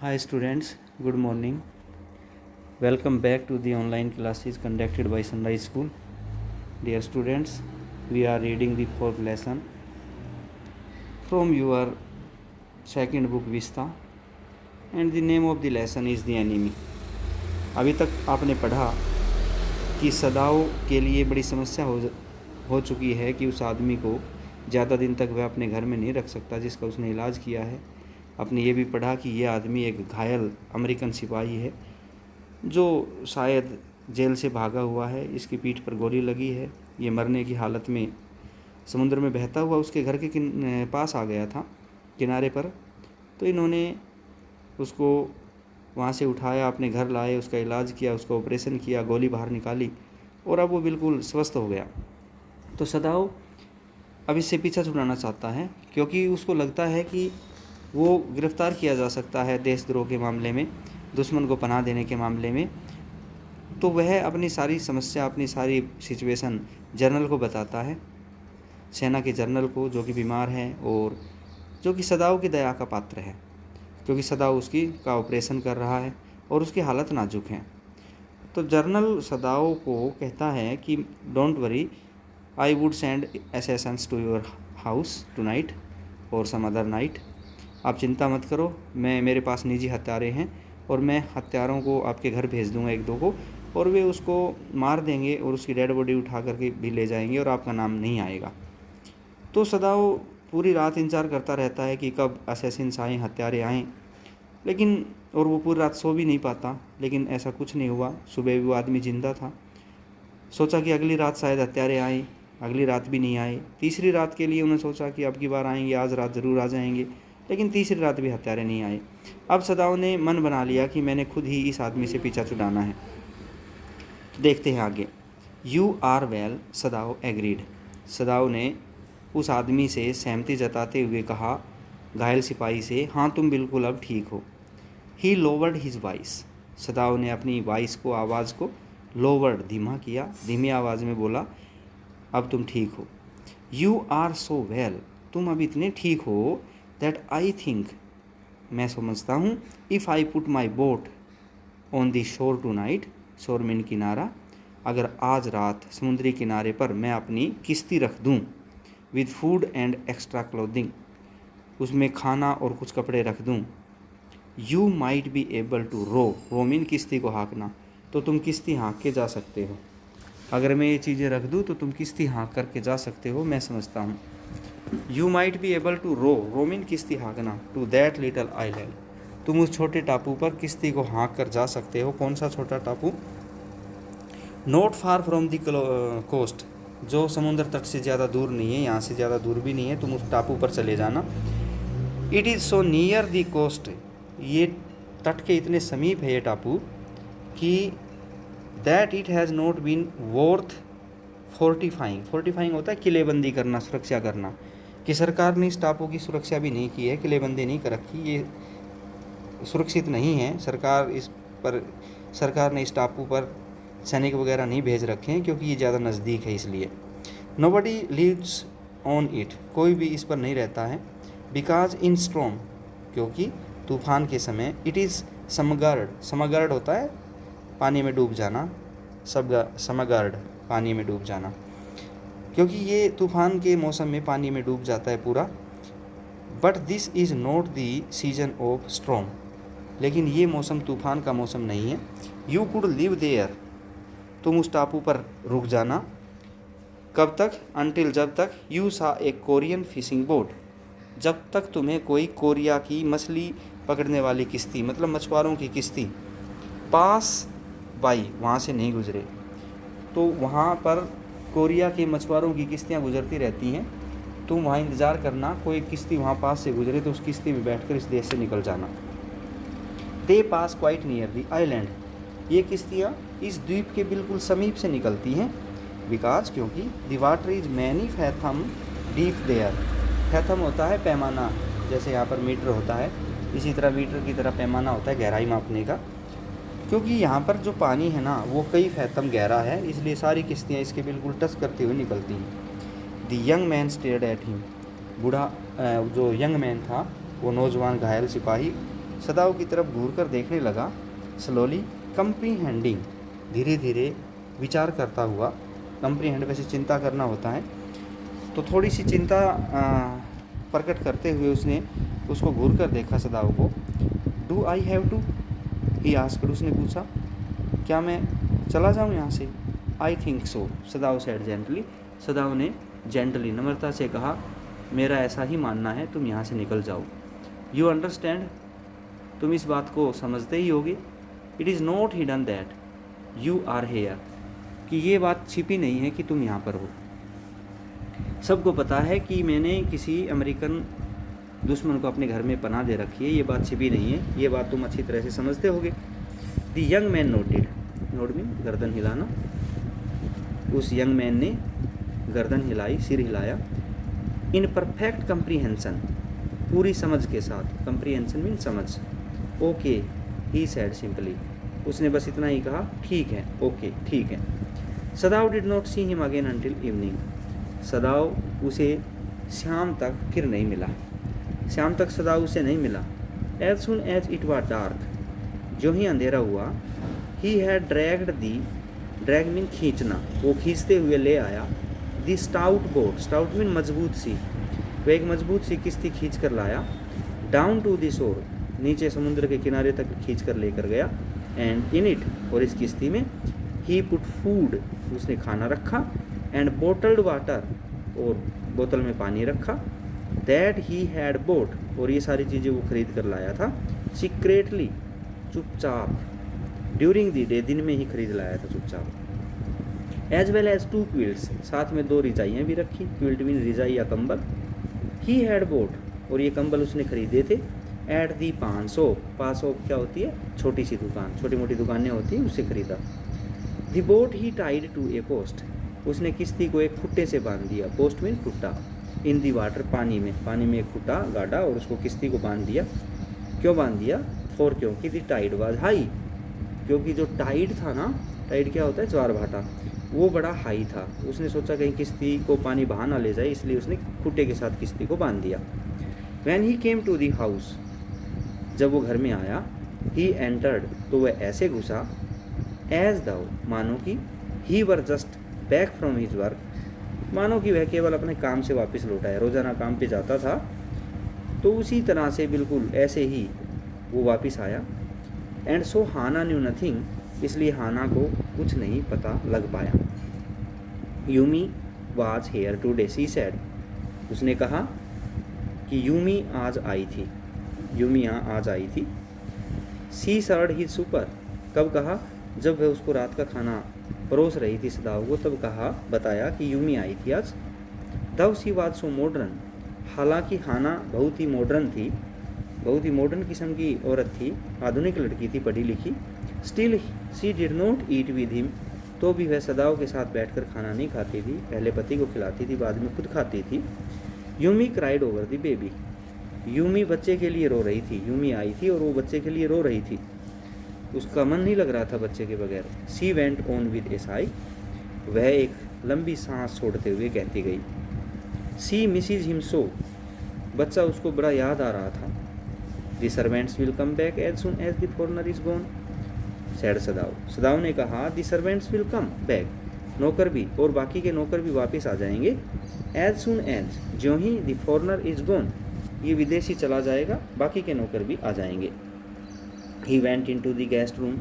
Hi students, good morning. Welcome back to the online classes conducted by Sunrise School. Dear students, we are reading the fourth lesson from your second book Vista and the name of the lesson is the enemy. अभी तक आपने पढ़ा कि सदाओं के लिए बड़ी समस्या हो चुकी है कि उस आदमी को ज़्यादा दिन तक वह अपने घर में नहीं रख सकता जिसका उसने इलाज किया है। आपने ये भी पढ़ा कि यह आदमी एक घायल अमेरिकन सिपाही है जो शायद जेल से भागा हुआ है। इसकी पीठ पर गोली लगी है। ये मरने की हालत में समुद्र में बहता हुआ उसके घर के पास आ गया था किनारे पर। तो इन्होंने उसको वहाँ से उठाया, अपने घर लाए, उसका इलाज किया, उसका ऑपरेशन किया, गोली बाहर निकाली और अब वो बिल्कुल स्वस्थ हो गया। तो सदाओ अब इससे पीछा छुड़ाना चाहता है क्योंकि उसको लगता है कि वो गिरफ़्तार किया जा सकता है देशद्रोह के मामले में, दुश्मन को पनाह देने के मामले में। तो वह अपनी सारी समस्या, अपनी सारी सिचुएशन जनरल को बताता है, सेना के जनरल को, जो कि बीमार है और जो कि सदाओं की दया का पात्र है क्योंकि सदाओ उसकी का ऑपरेशन कर रहा है और उसकी हालत नाजुक है। तो जनरल सदाओ को कहता है कि don't worry, I would send assassins to your house tonight और सम अदर नाइट। आप चिंता मत करो, मेरे पास निजी हत्यारे हैं और मैं हत्यारों को आपके घर भेज दूंगा एक दो को, और वे उसको मार देंगे और उसकी डेड बॉडी उठा करके भी ले जाएंगे और आपका नाम नहीं आएगा। तो सदाओ पूरी रात इंतज़ार करता रहता है कि कब असैसिन्स आएँ, हत्यारे आएँ, लेकिन और वो पूरी रात सो भी नहीं पाता। लेकिन ऐसा कुछ नहीं हुआ। सुबह भी वो आदमी जिंदा था। सोचा कि अगली रात शायद हत्यारे आए, अगली रात भी नहीं आए। तीसरी रात के लिए उन्होंने सोचा कि अब की बार आएंगे, आज रात ज़रूर आ जाएंगे, लेकिन तीसरी रात भी हत्यारे नहीं आए। अब सदाओं ने मन बना लिया कि मैंने खुद ही इस आदमी से पीछा छुड़ाना है। देखते हैं आगे। You are well, Sadao agreed. Sadao ने उस आदमी से सहमति जताते हुए कहा, घायल सिपाही से, हाँ तुम बिल्कुल अब ठीक हो। ही लोवर्ड हिज वॉइस। सदाओ ने अपनी वॉइस को, आवाज़ को लोवर्ड, धीमा किया, धीमी आवाज़ में बोला, अब तुम ठीक हो। यू आर सो वेल, तुम अब इतने ठीक हो, दैट आई थिंक, मैं समझता हूँ, if I put my boat on the shore tonight, shore mean किनारा, अगर आज रात समुद्री किनारे पर मैं अपनी किश्ती रख दूँ, with food and extra clothing, उसमें खाना और कुछ कपड़े रख दूँ, you might be able to row, row mean किश्ती को हाँकना, तो तुम किश्ती हाँक के जा सकते हो। अगर मैं ये चीज़ें रख दूँ तो तुम किश्ती हाँक करके जा सकते हो, मैं समझता हूँ। You might be able to row, row mean किश्ती हाँकना, टू दैट लिटल आइलैंड, तुम उस छोटे टापू पर किश्ती को हाँक कर जा सकते हो। कौन सा छोटा टापू? Not far from the coast, जो समुद्र तट से ज़्यादा दूर नहीं है, यहाँ से ज़्यादा दूर भी नहीं है, तुम उस टापू पर चले जाना। It is so near the coast, ये तट के इतने समीप है ये टापू कि that it has not been worth fortifying, fortifying होता है किलेबंदी करना, सुरक्षा करना, कि सरकार ने इस टापू की सुरक्षा भी नहीं की है, किलेबंदी नहीं कर रखी, ये सुरक्षित नहीं है। सरकार ने इस टापू पर सैनिक वगैरह नहीं भेज रखे हैं क्योंकि ये ज़्यादा नज़दीक है इसलिए। नोबडी लिव्स ऑन इट, कोई भी इस पर नहीं रहता है। बिकॉज इन स्ट्रॉम, क्योंकि तूफान के समय, इट इज़ समगर्ड, समगर्ड होता है पानी में डूब जाना, समगर्ड पानी में डूब जाना, क्योंकि ये तूफान के मौसम में पानी में डूब जाता है पूरा। But this is not the season of storm, लेकिन ये मौसम तूफान का मौसम नहीं है। यू कुड लिव देयर, तुम उस टापू पर रुक जाना। कब तक? अनटिल, जब तक, यू सा ए कोरियन फिशिंग बोट, जब तक तुम्हें कोई कोरिया की मछली पकड़ने वाली किश्ती, मतलब मछुआरों की किश्ती, पास बाई, वहाँ से नहीं गुजरे। तो वहाँ पर कोरिया के मछुआरों की किश्तियाँ गुजरती रहती हैं, तुम वहाँ इंतज़ार करना, कोई किश्ती वहाँ पास से गुजरे तो उस किश्ती में बैठकर इस देश से निकल जाना। दे पास क्वाइट नियर द आइलैंड, ये किश्तियाँ इस द्वीप के बिल्कुल समीप से निकलती हैं। बिकॉज, क्योंकि the water is many fathom deep there, fathom होता है पैमाना, जैसे यहाँ पर मीटर होता है, इसी तरह मीटर की तरह पैमाना होता है गहराई मापने का। क्योंकि यहाँ पर जो पानी है ना वो कई फैथम गहरा है, इसलिए सारी किश्तियाँ इसके बिल्कुल टच करते हुए निकलती हैं। The young man stared at him, बूढ़ा जो यंग मैन था, वो नौजवान घायल सिपाही सदाव की तरफ घूर कर देखने लगा। स्लोली कंप्रीहेंडिंग, धीरे धीरे विचार करता हुआ। कंप्रीहेंड वैसे चिंता करना होता है, तो थोड़ी सी चिंता प्रकट करते हुए उसने उसको घूर कर देखा सदाव को। Do I have to, he asked, उसने पूछा, क्या मैं चला जाऊँ यहाँ से? I think so, Sadao said gently, Sadao ने जेंटली नम्रता से कहा, मेरा ऐसा ही मानना है, तुम यहाँ से निकल जाओ। यू अंडरस्टैंड, तुम इस बात को समझते ही होगे। It is not hidden that you are here, कि ये बात छिपी नहीं है कि तुम यहाँ पर हो। सबको पता है कि मैंने किसी अमेरिकन दुश्मन को अपने घर में पनाह दे रखी है, ये बात छिपी नहीं है, ये बात तुम अच्छी तरह से समझते होगे। The young man noted, note mean गर्दन हिलाना, उस यंग मैन ने गर्दन हिलाई, सिर हिलाया। इन परफेक्ट कंप्रीहेंशन, पूरी समझ के साथ, कंप्रीहेंशन मीन समझ। ओके, ही सेड सिंपली, उसने बस इतना ही कहा, ठीक है, ओके ठीक है। सदाव did not see him again until evening, सदाव उसे शाम तक फिर नहीं मिला, शाम तक सदाव उसे नहीं मिला। As soon as it was dark, जो ही अंधेरा हुआ, he had dragged the, drag mean खींचना, वो खींचते हुए ले आया। The stout boat, stout mean मजबूत सी, वह एक मजबूत सी किश्ती खींच कर लाया। डाउन टू दी शोर, नीचे समुद्र के किनारे तक खींच कर लेकर गया। एंड इन इट, और इस किश्ती में, ही पुट फूड, उसने खाना रखा। एंड बोटल्ड वाटर, और बोतल में पानी रखा। दैट ही हैड बोट, और ये सारी चीज़ें वो खरीद कर लाया था। सीक्रेटली, चुपचाप। ड्यूरिंग द डे, दिन में ही खरीद लाया था चुपचाप। एज वेल एज 2 क्विल्ट्स, साथ में 2 रिजाइयाँ भी रखी। क्विल्ट मीन रिजाई या कंबल। ही हैड बोट, और ये कंबल उसने खरीदे थे। एट दी पान शॉप, पान शॉप क्या होती है? छोटी सी दुकान, छोटी मोटी दुकानें होती हैं, उससे खरीदा। The boat he tied to a post, उसने किश्ती को एक खुट्टे से बांध दिया। पोस्ट मीन खुट्टा। इन दी वाटर, पानी में एक खुट्टा गाड़ा और उसको किश्ती को बांध दिया। क्यों बांध दिया? फॉर, क्योंकि दी टाइड वाज हाई, क्योंकि जो टाइड था ना, टाइड क्या होता है? ज्वार भाटा, वो बड़ा हाई था। उसने सोचा कहीं किश्ती को पानी बहा ना ले जाए, इसलिए उसने खुट्टे के साथ किश्ती को बांध दिया। When he came to the house, जब वो घर में आया, ही एंटर्ड, तो वह ऐसे घुसा, एज दाउ, मानो कि, he were just back from his work, मानो कि वह केवल अपने काम से वापस लौटा है। रोज़ाना काम पे जाता था, तो उसी तरह से बिल्कुल ऐसे ही वो वापस आया। And so Hana knew nothing, इसलिए हाना को कुछ नहीं पता लग पाया। Yumi was here today, she said, उसने कहा कि यूमी आज आई थी, यूमी यहाँ आज आई थी। सी सर्ड हिज सुपर, कब कहा? जब वह उसको रात का खाना परोस रही थी सदाव को, तब कहा, बताया कि यूमी आई थी आज। दव सी वाज सो मॉडर्न, हालांकि हाना बहुत ही मॉडर्न थी, बहुत ही मॉडर्न किस्म की औरत थी, आधुनिक लड़की थी, पढ़ी लिखी। Still she did not eat with him, तो भी वह सदाव के साथ बैठकर खाना नहीं खाती थी। पहले पति को खिलाती थी, बाद में खुद खाती थी। Yumi cried over the baby, Yumi बच्चे के लिए रो रही थी। यूमी आई थी और वो बच्चे के लिए रो रही थी, उसका मन नहीं लग रहा था बच्चे के बगैर। सी वेंट ऑन विद ए साई, वह एक लंबी सांस छोड़ते हुए कहती गई। सी मिसिज हिम सो, बच्चा उसको बड़ा याद आ रहा था। The servants will come back as soon as the foreigner is gone, said Sadao, Sadao ने कहा, the servants will come back, नौकर भी, और बाकी के नौकर भी वापस आ जाएंगे। एज सुन एज, ज्यों ही द फॉरनर इज गॉन, ये विदेशी चला जाएगा, बाकी के नौकर भी आ जाएंगे। He went into the guest room,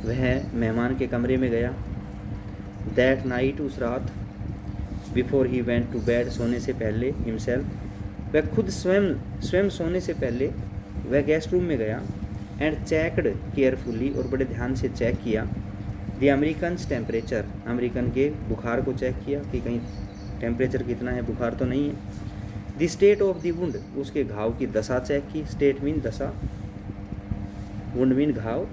वह मेहमान के कमरे में गया। दैट नाइट, उस रात, before he went to bed, सोने से पहले, हिमसेल्फ, वह खुद स्वयं सोने से पहले वह गेस्ट रूम में गया। एंड चेकड केयरफुली, और बड़े ध्यान से चेक किया। द अमेरिकन टेम्परेचर, अमेरिकन के बुखार को चेक किया कि कहीं टेम्परेचर कितना है, बुखार तो नहीं है। The state of the wound, उसके घाव की दशा चेक की। स्टेट मीन दशा, वुंड मीन घाव,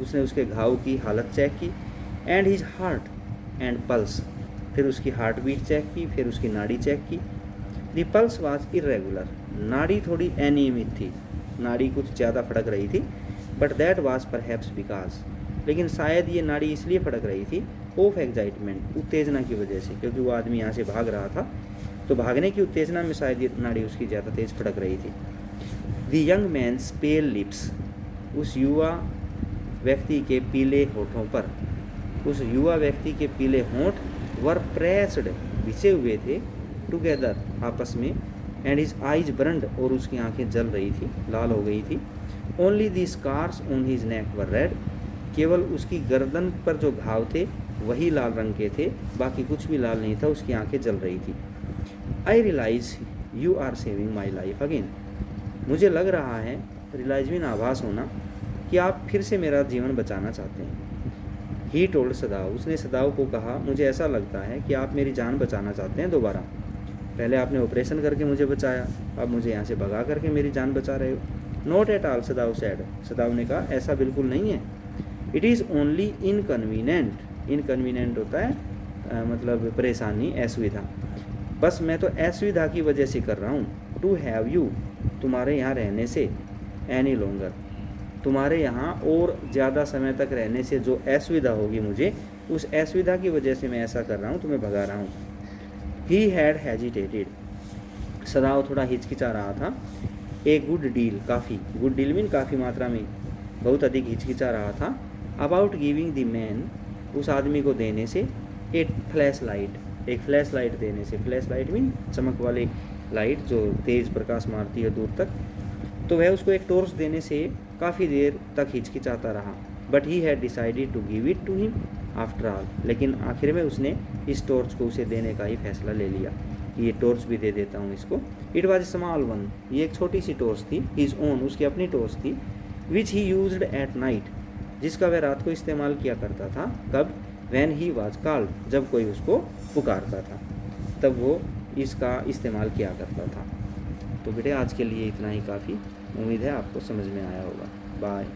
उसने उसके घाव की हालत चेक की। And his heart and pulse, फिर उसकी हार्ट बीट चेक की, फिर उसकी नाड़ी चेक की। द पल्स वाज इरेगुलर, नाड़ी थोड़ी अनियमित थी, नाड़ी कुछ ज़्यादा फड़क रही थी। But that was perhaps because, लेकिन शायद ये नाड़ी इसलिए फड़क रही थी, ऑफ एक्साइटमेंट, उत्तेजना की वजह से, क्योंकि वो आदमी यहाँ से भाग रहा था, तो भागने की उत्तेजना में शायद ये नाड़ी उसकी ज़्यादा तेज़ फड़क रही थी। The young man's pale lips, उस युवा व्यक्ति के पीले होठों पर, उस युवा व्यक्ति के पीले होंठ वर प्रेस्ड, बिछे हुए थे, टुगेदर, आपस में, एंड हिज आइज बर्न्ड, और उसकी आंखें जल रही थी, लाल हो गई थी। Only the scars on his neck were red, केवल उसकी गर्दन पर जो घाव थे वही लाल रंग के थे, बाकी कुछ भी लाल नहीं था, उसकी आंखें जल रही थी। I realize you are saving my life again, मुझे लग रहा है, रियलाइज मीन आभास होना, कि आप फिर से मेरा जीवन बचाना चाहते हैं। ही टोल्ड सदाव, उसने सदाव को कहा, मुझे ऐसा लगता है कि आप मेरी जान बचाना चाहते हैं दोबारा। पहले आपने ऑपरेशन करके मुझे बचाया, अब मुझे यहाँ से भगा करके मेरी जान बचा रहे हो। नॉट एट ऑल, सदाव सैड, सदाव ने कहा, ऐसा बिल्कुल नहीं है। It is only inconvenient, inconvenient होता है मतलब परेशानी, असुविधा, बस मैं तो असुविधा की वजह से कर रहा हूँ। टू हैव यू, तुम्हारे यहाँ रहने से, एनी लॉन्गर, तुम्हारे यहाँ और ज़्यादा समय तक रहने से जो असुविधा होगी मुझे, उस असुविधा की वजह से मैं ऐसा कर रहा हूँ, तुम्हें भगा रहा हूँ। ही हैड हेजिटेटेड, सदाव थोड़ा हिचकिचा रहा था। ए गुड डील, काफ़ी, गुड डील मीन काफ़ी मात्रा में, बहुत अधिक हिचकिचा रहा था। अबाउट गिविंग द मैन, उस आदमी को देने से, ए फ्लैश लाइट, एक फ्लैश लाइट देने से, फ्लैश लाइट मीन चमक वाली लाइट जो तेज़ प्रकाश मारती है दूर तक, तो वह उसको एक टॉर्च देने से काफ़ी देर तक हिचकिचाता रहा। But he had decided to give it to him after all, लेकिन आखिर में उसने इस टॉर्च को उसे देने का ही फैसला ले लिया कि ये टॉर्च भी दे देता हूँ इसको। इट वॉज स्मॉल वन, ये एक छोटी सी टॉर्च थी, हिज ओन, उसकी अपनी टॉर्च थी, विच ही यूज्ड एट नाइट, जिसका वह रात को इस्तेमाल किया करता था। कब? वैन ही वॉज कॉल्ड, जब कोई उसको पुकारता था तब वो इसका इस्तेमाल किया करता था। तो बेटे आज के लिए इतना ही काफ़ी, उम्मीद है आपको समझ में आया होगा। बाय।